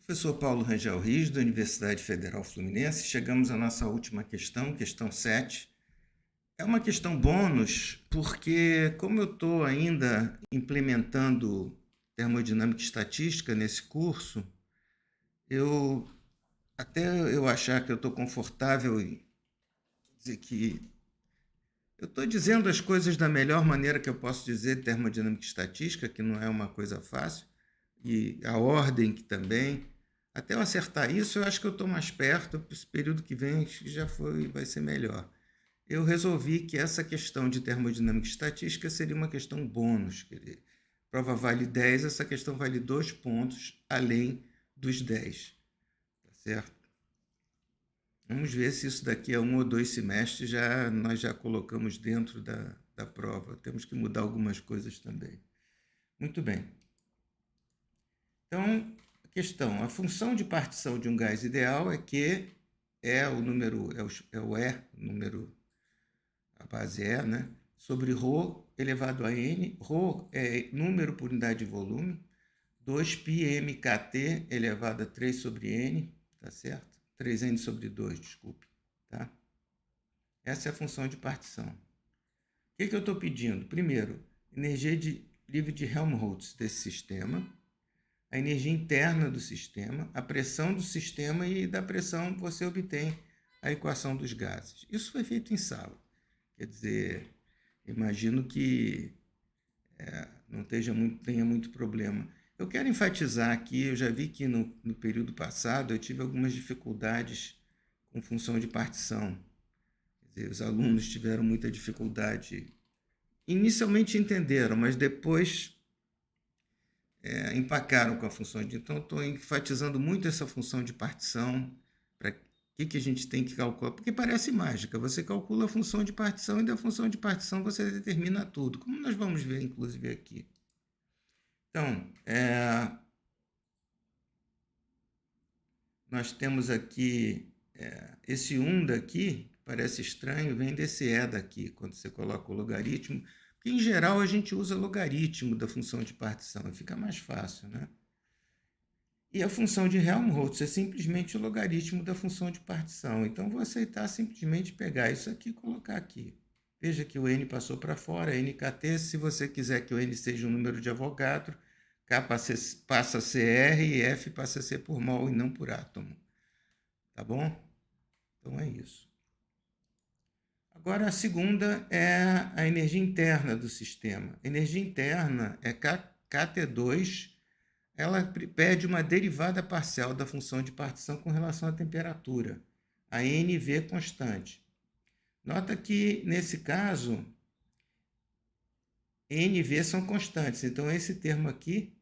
Professor Paulo Rangel Rios, da Universidade Federal Fluminense. Chegamos à nossa última questão, questão 7. É uma questão bônus, porque como eu estou ainda implementando termodinâmica e estatística nesse curso, eu até eu achar que eu estou confortável em dizer que eu estou dizendo as coisas da melhor maneira que eu posso dizer termodinâmica e estatística, que não é uma coisa fácil, e a ordem que também. Até eu acertar isso, eu acho que eu estou mais perto, esse período que vem já foi, vai ser melhor. Eu resolvi que essa questão de termodinâmica e estatística seria uma questão bônus. Quer dizer, prova vale 10, essa questão vale 2 pontos além dos 10. Tá certo? Vamos ver se isso daqui a 1 ou 2 semestres nós já colocamos dentro da prova. Temos que mudar algumas coisas também. Muito bem. Então, a questão, a função de partição de um gás ideal é que é o número, número, a base é, né? Sobre ρ elevado a n, ρ é número por unidade de volume, 2πmkt elevado a 3 sobre n, tá certo? 3n sobre 2, desculpe, tá? Essa é a função de partição. O que eu estou pedindo? Primeiro, energia livre de Helmholtz desse sistema, a energia interna do sistema, a pressão do sistema, e da pressão você obtém a equação dos gases. Isso foi feito em sala. Quer dizer, imagino que não tenha muito problema. Eu quero enfatizar aqui, eu já vi que no período passado eu tive algumas dificuldades com função de partição. Quer dizer, os alunos tiveram muita dificuldade. Inicialmente entenderam, mas depois empacaram com a função de... Então, estou enfatizando muito essa função de partição, para que a gente tem que calcular, porque parece mágica, você calcula a função de partição e da função de partição você determina tudo, como nós vamos ver, inclusive, aqui. Então, nós temos aqui esse 1 daqui, parece estranho, vem desse E daqui, quando você coloca o logaritmo, porque em geral a gente usa logaritmo da função de partição, e fica mais fácil, né? E a função de Helmholtz é simplesmente o logaritmo da função de partição. Então, vou aceitar simplesmente pegar isso aqui e colocar aqui. Veja que o n passou para fora, nkt. Se você quiser que o n seja um número de Avogadro, K passa a ser R e F passa a ser por mol e não por átomo. Tá bom? Então, é isso. Agora, a segunda é a energia interna do sistema. A energia interna é kT2. Ela pede uma derivada parcial da função de partição com relação à temperatura, a NV constante. Nota que, nesse caso, NV são constantes, então esse termo aqui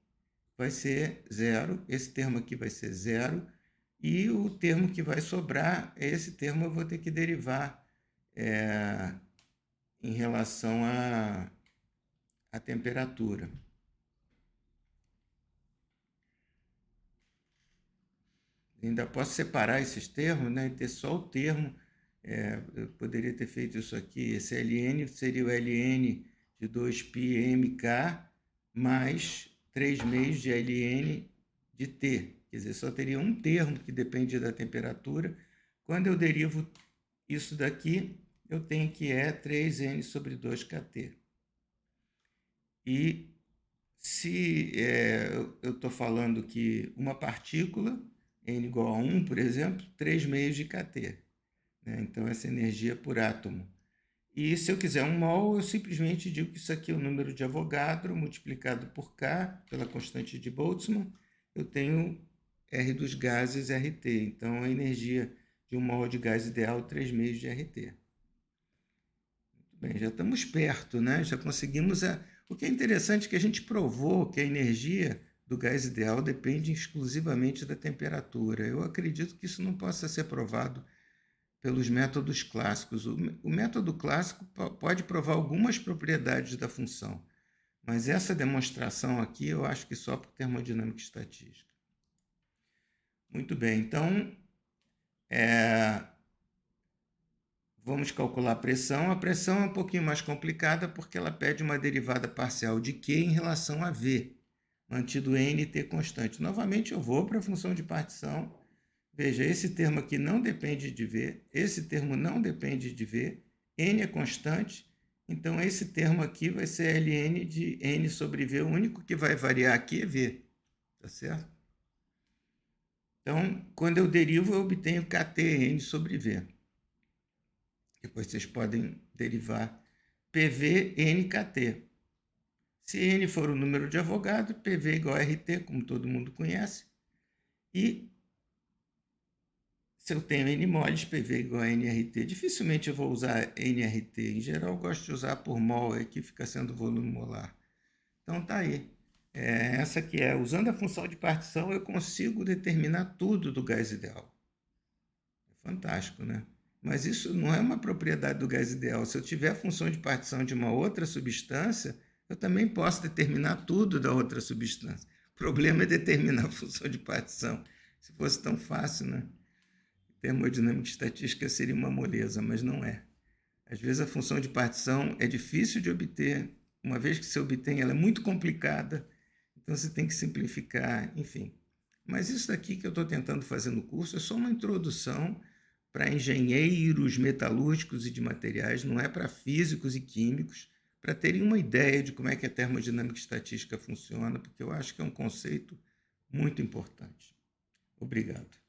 vai ser zero, esse termo aqui vai ser zero, e o termo que vai sobrar, esse termo eu vou ter que derivar em relação à temperatura. Ainda posso separar esses termos, né, e ter só o termo. Eu poderia ter feito isso aqui. Esse Ln seria o Ln de 2πmk mais 3 meios de Ln de T. Quer dizer, só teria um termo que depende da temperatura. Quando eu derivo isso daqui, eu tenho que 3n sobre 2kt. E se eu estou falando que uma partícula, n igual a 1, por exemplo, 3 meios de kT. Né? Então, essa energia por átomo. E se eu quiser um mol, eu simplesmente digo que isso aqui é o número de Avogadro multiplicado por K, pela constante de Boltzmann. Eu tenho R dos gases, RT. Então, a energia de um mol de gás ideal, 3 meios de RT. Muito bem, já estamos perto, né? Já conseguimos... O que é interessante é que a gente provou que a energia do gás ideal depende exclusivamente da temperatura. Eu acredito que isso não possa ser provado pelos métodos clássicos. O método clássico pode provar algumas propriedades da função, mas essa demonstração aqui eu acho que só por termodinâmica e estatística. Muito bem, então vamos calcular a pressão. A pressão é um pouquinho mais complicada porque ela pede uma derivada parcial de Q em relação a V. mantido NT constante. Novamente eu vou para a função de partição. Veja, esse termo aqui não depende de V, esse termo não depende de V, N é constante, então esse termo aqui vai ser ln de N sobre V, o único que vai variar aqui é V, tá certo? Então, quando eu derivo, eu obtenho KTN sobre V. Depois vocês podem derivar PV NKT. Se N for o número de Avogadro, PV igual a RT, como todo mundo conhece. E se eu tenho N moles, PV igual a nRT. Dificilmente eu vou usar nRT. Em geral, eu gosto de usar por mol, que fica sendo volume molar. Então, tá aí. Essa que é, usando a função de partição, eu consigo determinar tudo do gás ideal. É fantástico, né? Mas isso não é uma propriedade do gás ideal. Se eu tiver a função de partição de uma outra substância, eu também posso determinar tudo da outra substância. O problema é determinar a função de partição. Se fosse tão fácil, né? Termodinâmica e estatística seria uma moleza, mas não é. Às vezes a função de partição é difícil de obter. Uma vez que se obtém, ela é muito complicada. Então você tem que simplificar, enfim. Mas isso daqui que eu estou tentando fazer no curso é só uma introdução para engenheiros metalúrgicos e de materiais, não é para físicos e químicos, para terem uma ideia de como é que a termodinâmica e estatística funciona, porque eu acho que é um conceito muito importante. Obrigado.